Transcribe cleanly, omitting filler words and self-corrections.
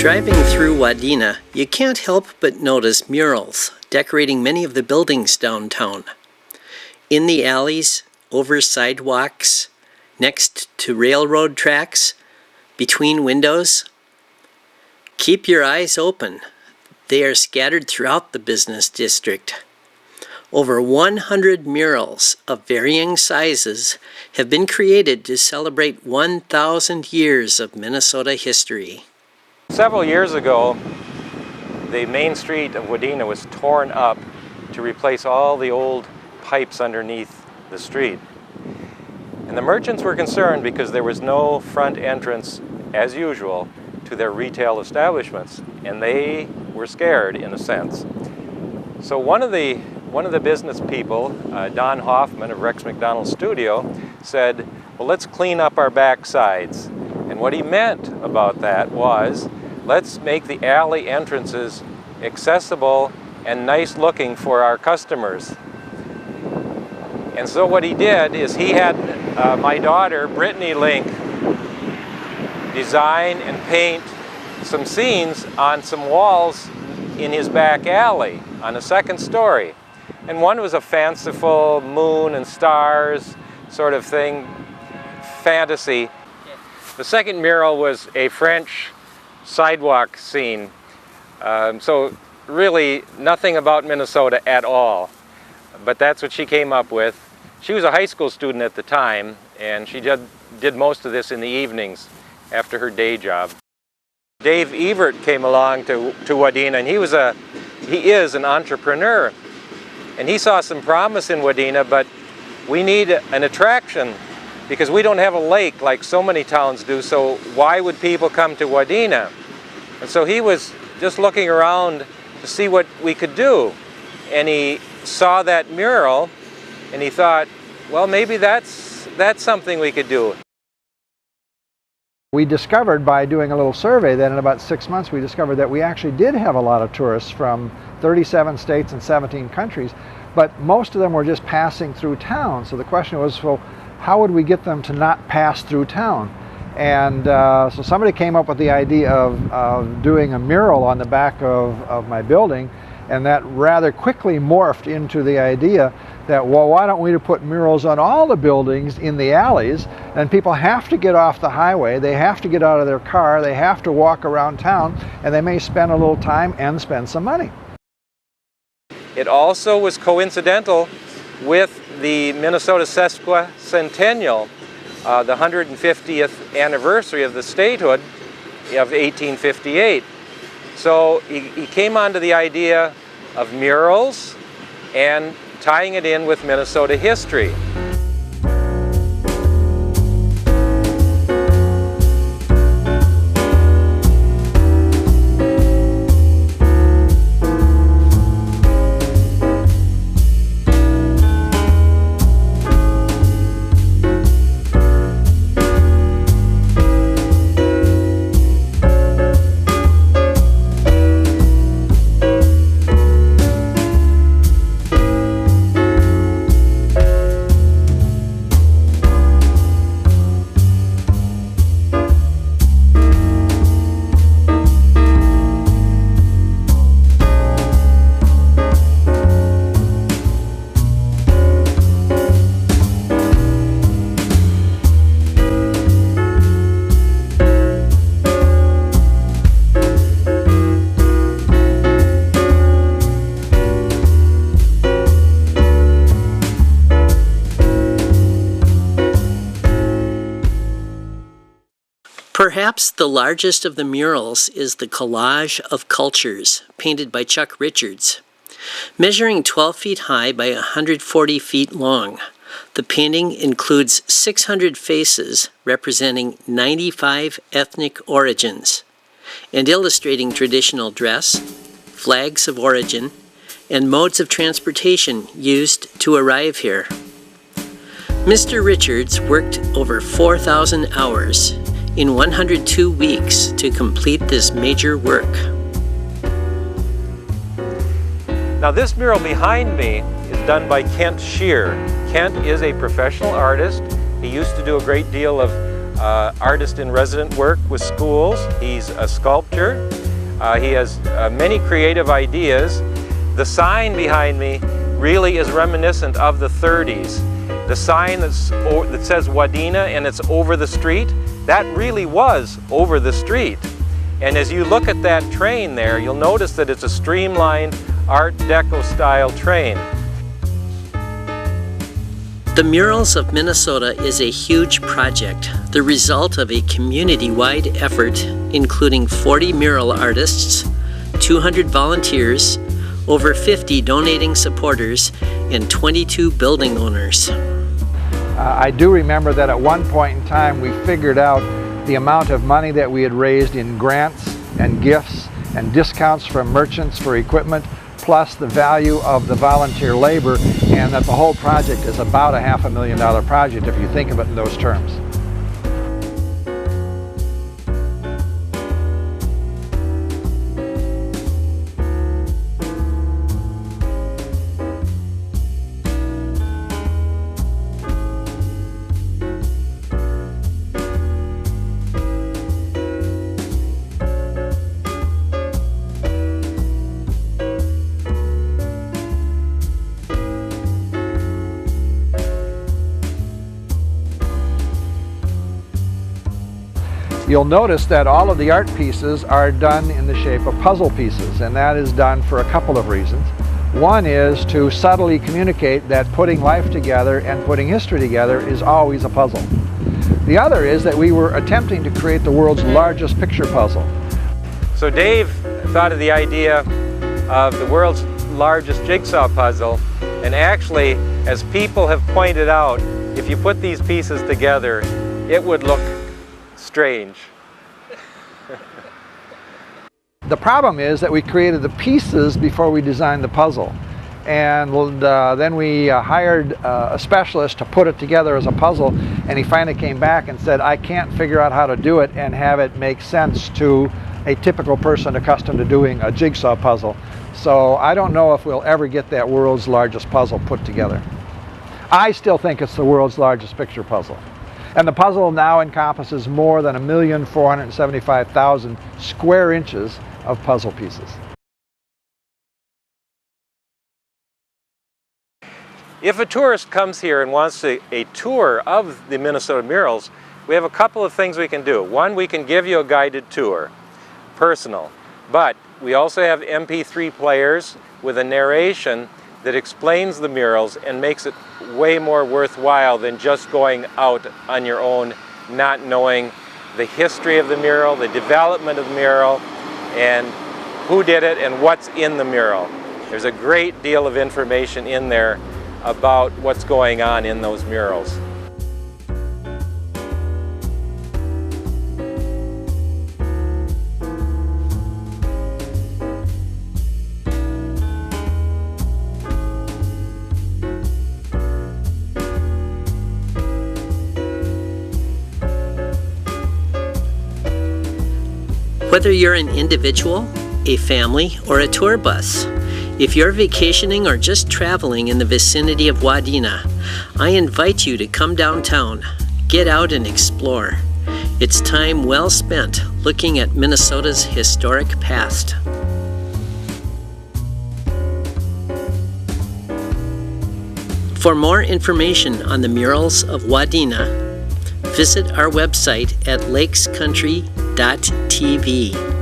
Driving through Wadena, you can't help but notice murals decorating many of the buildings downtown. In the alleys, over sidewalks, next to railroad tracks, between windows. Keep your eyes open. They are scattered throughout the business district. Over 100 murals of varying sizes have been created to celebrate 1,000 years of Minnesota history. Several years ago, the main street of Wadena was torn up to replace all the old pipes underneath the street. And the merchants were concerned because there was no front entrance, as usual, to their retail establishments. And they were scared, in a sense. So one of the business people, Don Hoffman of Rex McDonald's studio, said, well, let's clean up our back sides. And what he meant about that was, let's make the alley entrances accessible and nice looking for our customers. And so what he did is he had my daughter, Brittany Link, design and paint some scenes on some walls in his back alley on the second story. And one was a fanciful moon and stars sort of thing, fantasy. The second mural was a French sidewalk scene. So really nothing about Minnesota at all. But that's what she came up with. She was a high school student at the time, and she did most of this in the evenings after her day job. Dave Evert came along to Wadena, and he is an entrepreneur. And he saw some promise in Wadena, but we need an attraction because we don't have a lake like so many towns do, so why would people come to Wadena? And so he was just looking around to see what we could do. And he saw that mural, and he thought, well, maybe that's something we could do. We discovered by doing a little survey that in about 6 months we discovered that we actually did have a lot of tourists from 37 states and 17 countries, but most of them were just passing through town. So the question was, well, how would we get them to not pass through town? And so somebody came up with the idea of doing a mural on the back of my building, and that rather quickly morphed into the idea that, well, why don't we put murals on all the buildings in the alleys, and people have to get off the highway, they have to get out of their car, they have to walk around town, and they may spend a little time and spend some money. It also was coincidental with the Minnesota sesquicentennial, the 150th anniversary of the statehood of 1858. So he came onto the idea of murals and tying it in with Minnesota history. Perhaps the largest of the murals is the Collage of Cultures, painted by Chuck Richards. Measuring 12 feet high by 140 feet long, the painting includes 600 faces representing 95 ethnic origins and illustrating traditional dress, flags of origin, and modes of transportation used to arrive here. Mr. Richards worked over 4,000 hours in 102 weeks to complete this major work. Now this mural behind me is done by Kent Shear. Kent is a professional artist. He used to do a great deal of artist in resident work with schools. He's a sculptor. He has many creative ideas. The sign behind me really is reminiscent of the 30s. The sign that says Wadena and it's over the street, that really was over the street. And as you look at that train there, you'll notice that it's a streamlined Art Deco style train. The Murals of Minnesota is a huge project, the result of a community-wide effort including 40 mural artists, 200 volunteers, over 50 donating supporters, and 22 building owners. I do remember that at one point in time we figured out the amount of money that we had raised in grants and gifts and discounts from merchants for equipment, plus the value of the volunteer labor, and that the whole project is about a $500,000 project if you think of it in those terms. You'll notice that all of the art pieces are done in the shape of puzzle pieces, and that is done for a couple of reasons. One is to subtly communicate that putting life together and putting history together is always a puzzle. The other is that we were attempting to create the world's largest picture puzzle. So Dave thought of the idea of the world's largest jigsaw puzzle, and actually, as people have pointed out, if you put these pieces together, it would look strange. The problem is that we created the pieces before we designed the puzzle, and then we hired a specialist to put it together as a puzzle, and he finally came back and said, I can't figure out how to do it and have it make sense to a typical person accustomed to doing a jigsaw puzzle. So I don't know if we'll ever get that world's largest puzzle put together. I still think it's the world's largest picture puzzle. And the puzzle now encompasses more than 1,475,000 square inches of puzzle pieces. If a tourist comes here and wants a tour of the Minnesota murals, we have a couple of things we can do. One, we can give you a guided tour, personal, but we also have MP3 players with a narration that explains the murals and makes it way more worthwhile than just going out on your own, not knowing the history of the mural, the development of the mural, and who did it and what's in the mural. There's a great deal of information in there about what's going on in those murals. Whether you're an individual, a family, or a tour bus, if you're vacationing or just traveling in the vicinity of Wadena, I invite you to come downtown, get out and explore. It's time well spent looking at Minnesota's historic past. For more information on the Murals of Wadena, visit our website at lakescountry.tv.